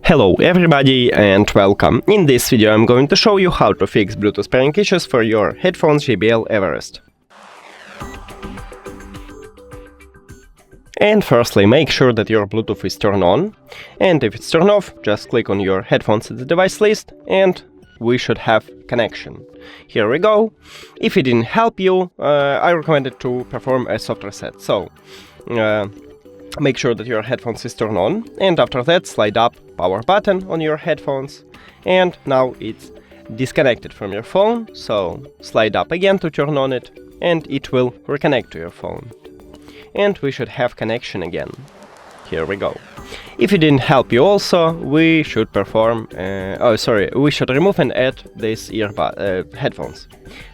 Hello everybody and welcome. In this video I'm going to show you how to fix Bluetooth pairing issues for your headphones JBL Everest. And firstly, make sure that your Bluetooth is turned on, and if it's turned off, just click on your headphones at the device list and we should have connection. Here we go. If it didn't help you, I recommend it to perform a soft reset. So make sure that your headphones is turned on, and after that slide up power button on your headphones, and now it's disconnected from your phone, so slide up again to turn on it and it will reconnect to your phone. And we should have connection again. Here we go. If it didn't help you also, we should we should remove and add these headphones.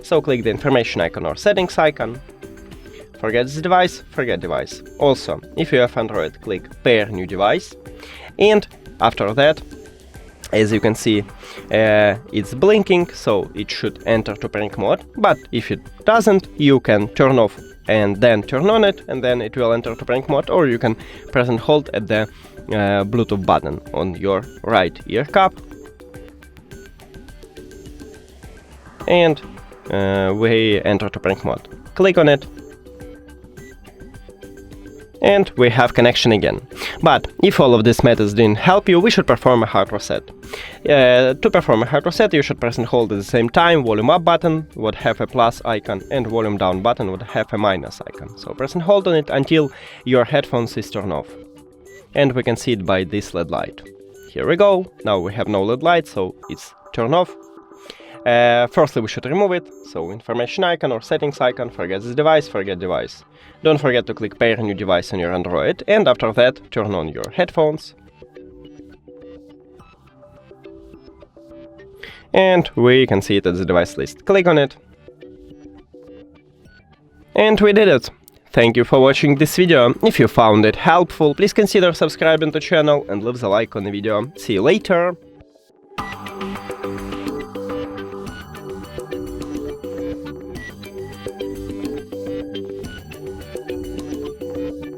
So click the information icon or settings icon. Forget this device, forget device. Also, if you have Android, click pair new device, and after that, as you can see, it's blinking, so it should enter to pairing mode. But if it doesn't, you can turn off and then turn on it, and then it will enter to pairing mode, or you can press and hold at the Bluetooth button on your right ear cup, and we enter to pairing mode. Click on it, and we have connection again. But if all of these methods didn't help you, we should perform a hard reset. To perform a hard reset, you should press and hold at the same time. Volume up button would have a plus icon, and volume down button would have a minus icon. So press and hold on it until your headphones is turned off. And we can see it by this LED light. Here we go. Now we have no LED light, so it's turned off. Firstly, we should remove it. So information icon or settings icon, forget this device, forget device. Don't forget to click pair new device on your Android, and after that turn on your headphones. And we can see it at the device list. Click on it. And we did it. Thank you for watching this video. If you found it helpful, please consider subscribing to the channel and leave a like on the video. See you later.